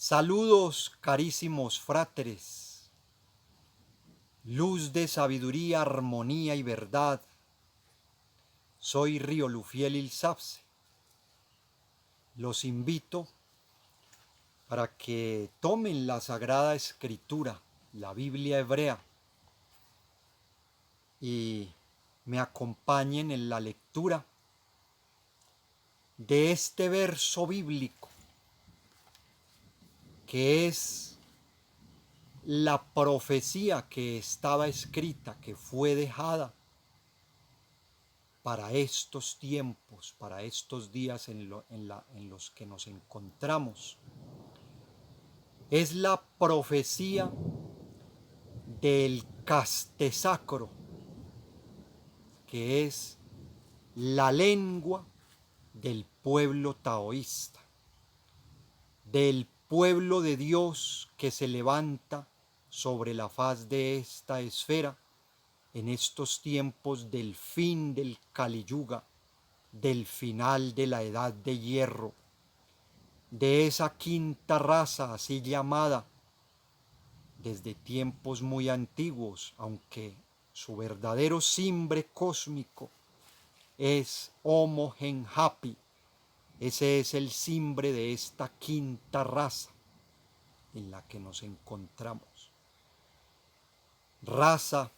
Saludos, carísimos fráteres, luz de sabiduría, armonía y verdad. Soy Río Lufiel Ilsapse. Los invito para que tomen la Sagrada Escritura, la Biblia hebrea, y me acompañen en la lectura de este verso bíblico, que es la profecía que estaba escrita, que fue dejada para estos tiempos, para estos días en los que nos encontramos. Es la profecía del castesacro, que es la lengua del pueblo taoísta, del pueblo de Dios que se levanta sobre la faz de esta esfera en estos tiempos del fin del Kali Yuga, del final de la edad de hierro, de esa quinta raza así llamada desde tiempos muy antiguos, aunque su verdadero simbre cósmico es Homo Genhapi. Ese es el simbre de esta quinta raza en la que nos encontramos. Raza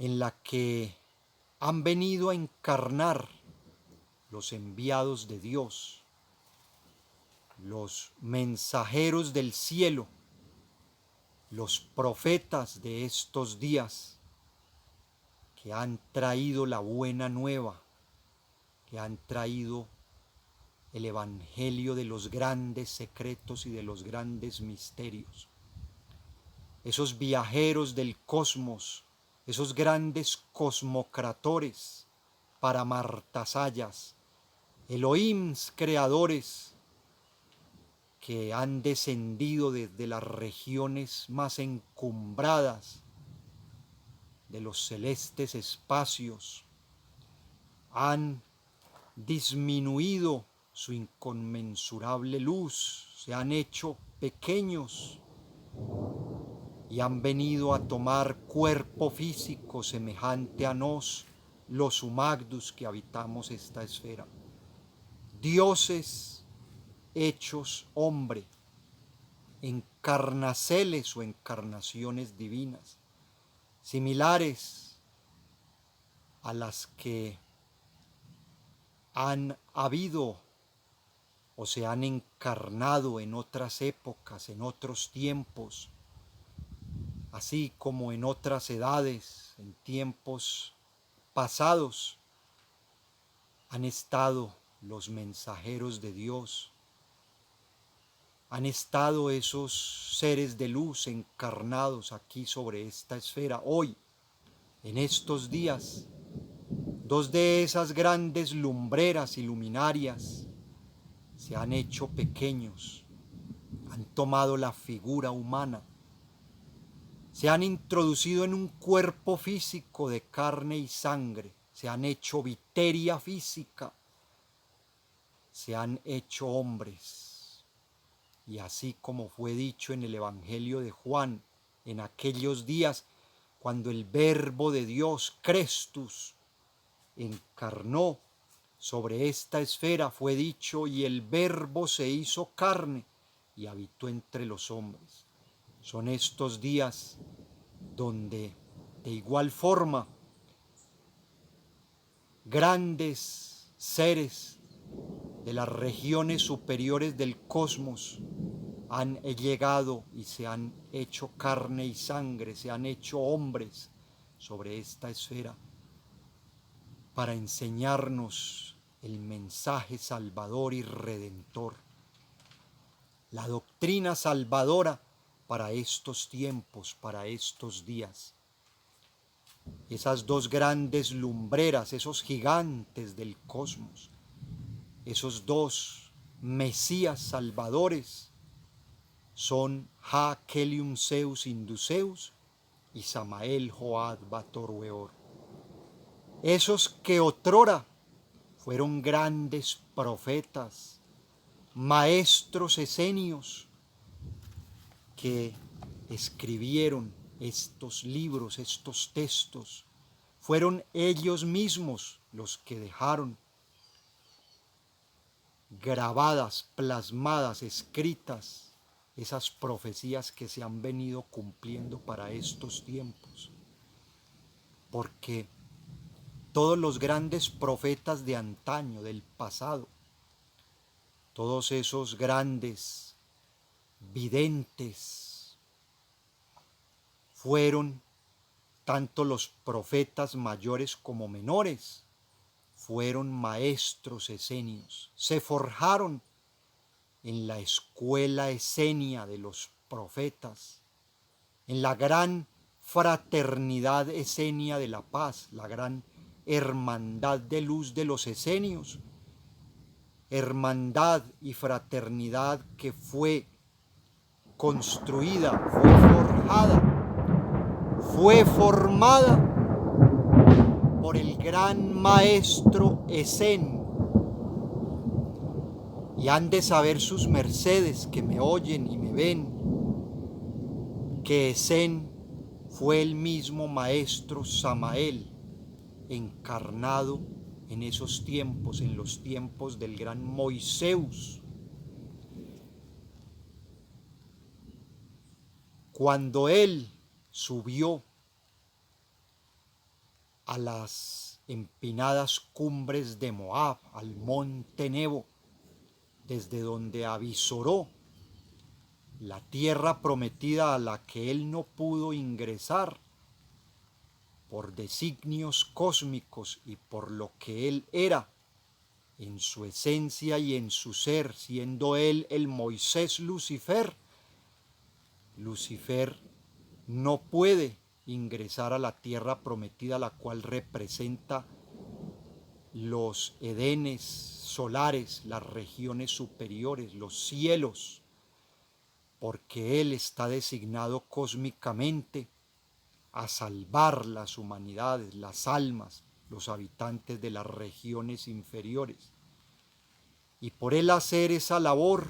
en la que han venido a encarnar los enviados de Dios, los mensajeros del cielo, los profetas de estos días, que han traído la buena nueva, que han traído el evangelio de los grandes secretos y de los grandes misterios. Esos viajeros del cosmos, esos grandes cosmocratores, paramartasayas, Elohims creadores, que han descendido desde las regiones más encumbradas de los celestes espacios, han disminuido su inconmensurable luz, se han hecho pequeños y han venido a tomar cuerpo físico semejante a nos, los humagdus que habitamos esta esfera. Dioses hechos hombre, encarnaceles o encarnaciones divinas, similares a las que han habido o se han encarnado en otras épocas, en otros tiempos, así como en otras edades, en tiempos pasados, han estado los mensajeros de Dios, han estado esos seres de luz encarnados aquí sobre esta esfera. Hoy, en estos días, dos de esas grandes lumbreras y luminarias se han hecho pequeños, han tomado la figura humana, se han introducido en un cuerpo físico de carne y sangre, se han hecho viteria física, se han hecho hombres. Y así como fue dicho en el Evangelio de Juan, en aquellos días, cuando el Verbo de Dios, Christus, encarnó sobre esta esfera, fue dicho, y el Verbo se hizo carne y habitó entre los hombres. Son estos días donde, de igual forma, grandes seres de las regiones superiores del cosmos han llegado y se han hecho carne y sangre, se han hecho hombres sobre esta esfera para enseñarnos el mensaje salvador y redentor, la doctrina salvadora para estos tiempos, para estos días. Esas dos grandes lumbreras, esos gigantes del cosmos, esos dos mesías salvadores son Ha Kelium Zeus Induceus y Samael Joad Bator Weor. Esos que otrora fueron grandes profetas, maestros esenios que escribieron estos libros, estos textos. Fueron ellos mismos los que dejaron grabadas, plasmadas, escritas, esas profecías que se han venido cumpliendo para estos tiempos. Porque todos los grandes profetas de antaño, del pasado, todos esos grandes videntes, fueron tanto los profetas mayores como menores, fueron maestros esenios, se forjaron en la escuela esenia de los profetas, en la gran fraternidad esenia de la paz, la gran hermandad de luz de los esenios, hermandad y fraternidad que fue construida, fue forjada, fue formada por el gran maestro Esen. Y han de saber sus mercedes que me oyen y me ven, que Esen fue el mismo maestro Samael, encarnado en esos tiempos, en los tiempos del gran Moisés. Cuando él subió a las empinadas cumbres de Moab, al monte Nebo, desde donde avisoró la tierra prometida a la que él no pudo ingresar por designios cósmicos y por lo que él era en su esencia y en su ser, siendo él el Moisés Lucifer. Lucifer no puede ingresar a la tierra prometida, la cual representa los edenes solares, las regiones superiores, los cielos, porque él está designado cósmicamente a salvar las humanidades, las almas, los habitantes de las regiones inferiores. Y por él hacer esa labor,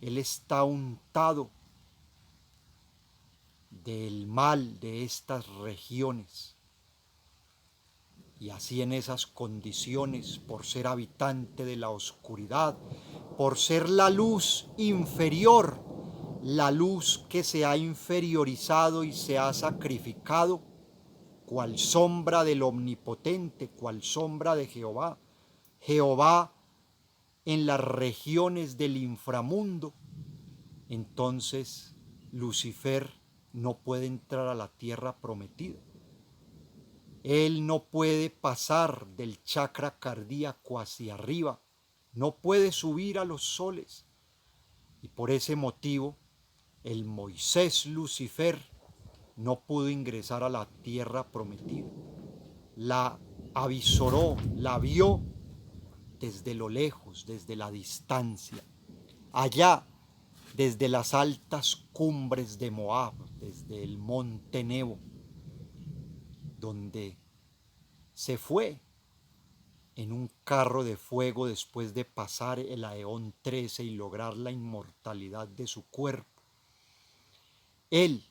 él está untado del mal de estas regiones. Y así en esas condiciones, por ser habitante de la oscuridad, por ser la luz inferior, la luz que se ha inferiorizado y se ha sacrificado, cual sombra del Omnipotente, cual sombra de Jehová, Jehová en las regiones del inframundo, entonces Lucifer no puede entrar a la tierra prometida. Él no puede pasar del chakra cardíaco hacia arriba, no puede subir a los soles. Y por ese motivo, el Moisés Lucifer no pudo ingresar a la tierra prometida. La avisoró, la vio desde lo lejos, desde la distancia. Allá, desde las altas cumbres de Moab, desde el monte Nebo, donde se fue en un carro de fuego después de pasar el Aeón 13 y lograr la inmortalidad de su cuerpo. Él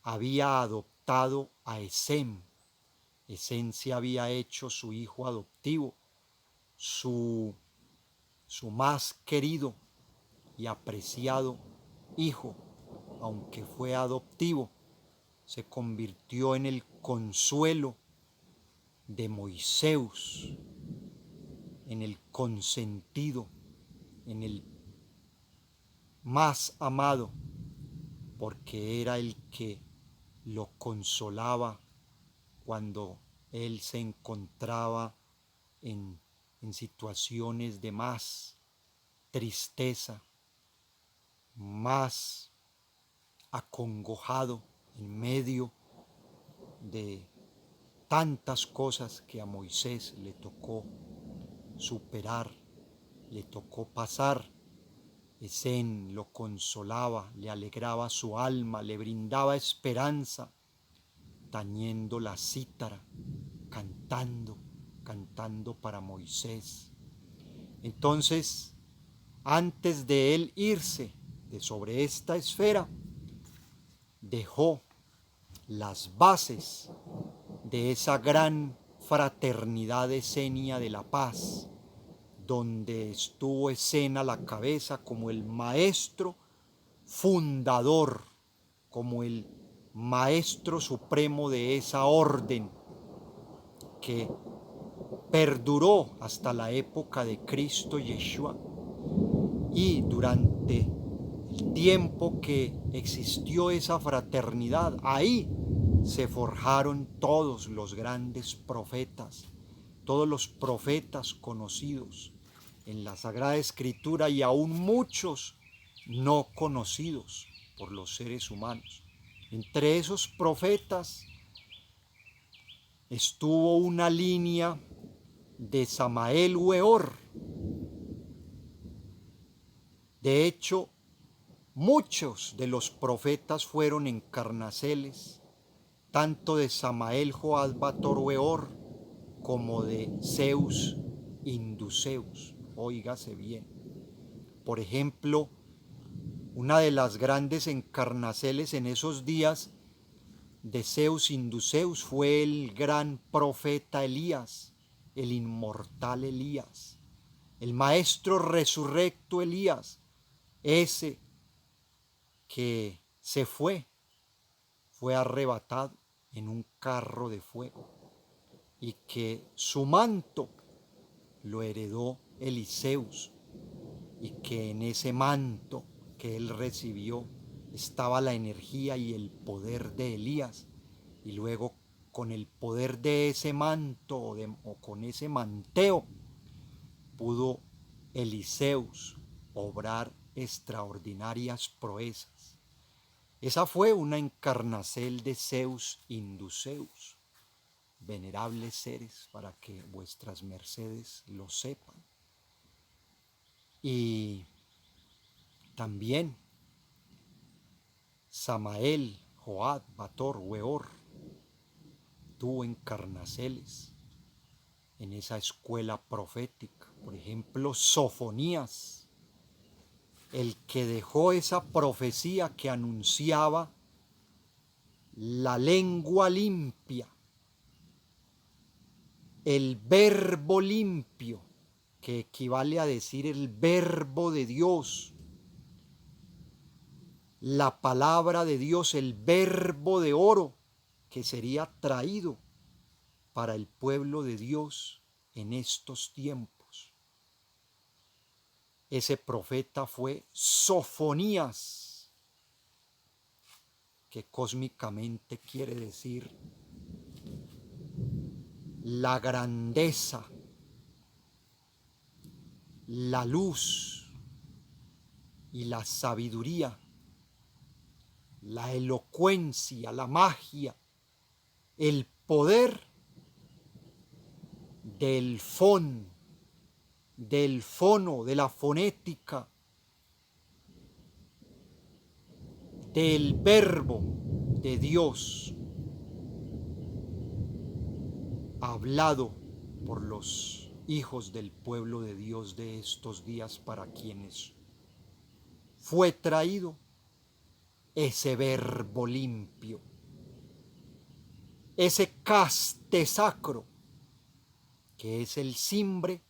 había adoptado a Esem. Esem se había hecho su hijo adoptivo, su más querido y apreciado hijo, aunque fue adoptivo, se convirtió en el consuelo de Moisés, en el consentido, en el más amado, porque era el que lo consolaba cuando él se encontraba en situaciones de más tristeza, más acongojado en medio de tantas cosas que a Moisés le tocó superar, le tocó pasar. Esen lo consolaba, le alegraba su alma, le brindaba esperanza, tañendo la cítara, cantando para Moisés. Entonces, antes de él irse de sobre esta esfera, dejó las bases de esa gran fraternidad esenia de la paz, donde estuvo Escena a la cabeza como el maestro fundador, como el maestro supremo de esa orden que perduró hasta la época de Cristo Yeshua. Y durante el tiempo que existió esa fraternidad, ahí se forjaron todos los grandes profetas, todos los profetas conocidos en la Sagrada Escritura y aún muchos no conocidos por los seres humanos. Entre esos profetas estuvo una línea de Samael Weor. De hecho, muchos de los profetas fueron encarnaceles, tanto de Samael Joad Bator Weor como de Zeus Induceus. Óigase bien. Por ejemplo, una de las grandes encarnaceles en esos días de Zeus Induceus fue el gran profeta Elías, el inmortal Elías, el maestro resurrecto Elías, ese que se fue arrebatado en un carro de fuego y que su manto lo heredó Eliseus y que en ese manto que él recibió estaba la energía y el poder de Elías, y luego con el poder de ese manto o con ese manteo pudo Eliseus obrar extraordinarias proezas. Esa fue una encarnacel de Zeus Induceus, venerables seres, para que vuestras mercedes lo sepan. Y también Samael Joad Bator Weor tuvo encarnaceles en esa escuela profética. Por ejemplo, Sofonías, el que dejó esa profecía que anunciaba la lengua limpia, el verbo limpio, que equivale a decir el verbo de Dios, la palabra de Dios, el verbo de oro que sería traído para el pueblo de Dios en estos tiempos. Ese profeta fue Sofonías, que cósmicamente quiere decir la grandeza, la luz y la sabiduría, la elocuencia, la magia, el poder del fono, de la fonética, del verbo de Dios hablado por los hijos del pueblo de Dios de estos días, para quienes fue traído ese verbo limpio, ese caste sacro, que es el cimbre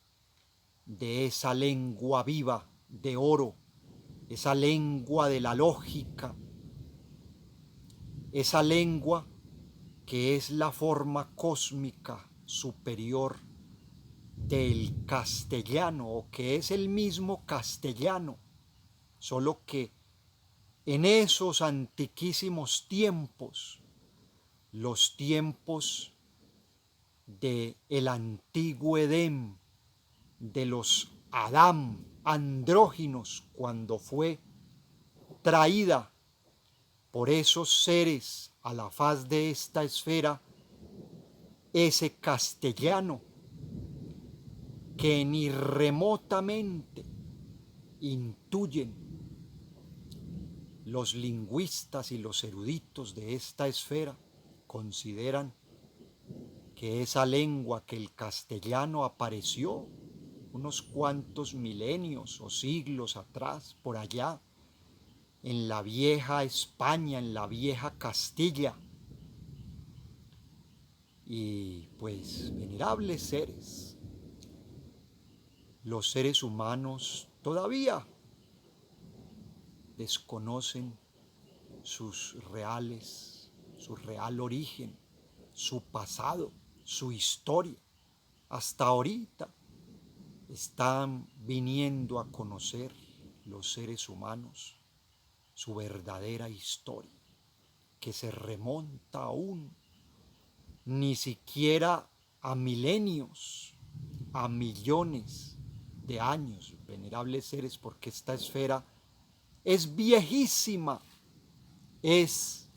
de esa lengua viva de oro, esa lengua de la lógica, esa lengua que es la forma cósmica superior del castellano, o que es el mismo castellano, solo que en esos antiquísimos tiempos, los tiempos del antiguo Edén, de los Adán andróginos, cuando fue traída por esos seres a la faz de esta esfera, ese castellano que ni remotamente intuyen los lingüistas y los eruditos de esta esfera, consideran que esa lengua, que el castellano apareció unos cuantos milenios o siglos atrás, por allá, en la vieja España, en la vieja Castilla. Y pues, venerables seres, los seres humanos todavía desconocen su real origen, su pasado, su historia. Hasta ahorita están viniendo a conocer los seres humanos su verdadera historia, que se remonta aún ni siquiera a milenios, a millones de años, venerables seres, porque esta esfera es viejísima, es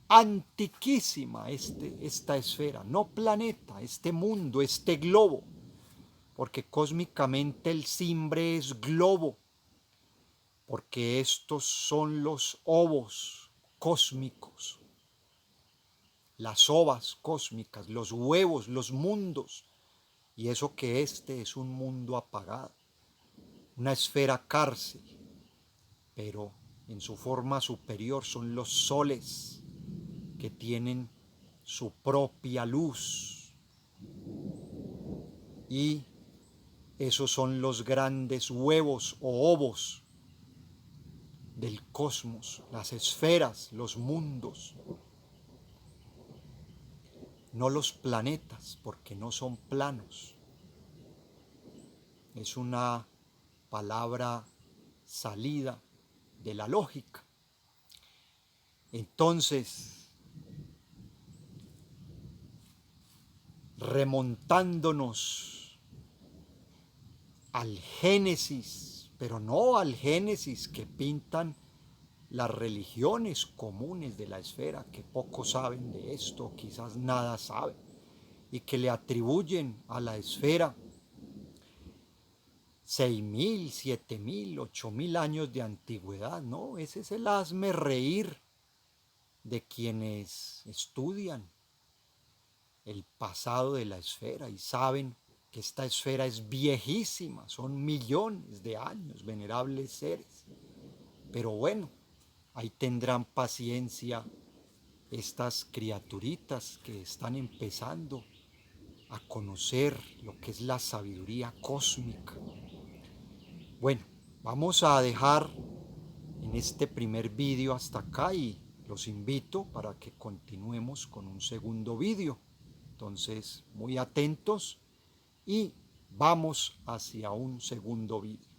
antiquísima esta esfera, no planeta, este mundo, este globo, porque cósmicamente el Simbre es globo, porque estos son los ovos cósmicos, las ovas cósmicas, los huevos, los mundos, y eso que este es un mundo apagado, una esfera cárcel, pero en su forma superior son los soles que tienen su propia luz, y esos son los grandes huevos o ovos del cosmos, las esferas, los mundos, no los planetas, porque no son planos. Es una palabra salida de la lógica. Entonces, remontándonos al Génesis, pero no al Génesis que pintan las religiones comunes de la esfera, que poco saben de esto, quizás nada saben, y que le atribuyen a la esfera 6.000, 7.000, 8.000 años de antigüedad. No, ese es el hazme reír de quienes estudian el pasado de la esfera y saben que esta esfera es viejísima, son millones de años, venerables seres. Pero bueno, ahí tendrán paciencia estas criaturitas que están empezando a conocer lo que es la sabiduría cósmica. Bueno, vamos a dejar en este primer vídeo hasta acá y los invito para que continuemos con un segundo vídeo. Entonces, muy atentos y vamos hacia un segundo vídeo.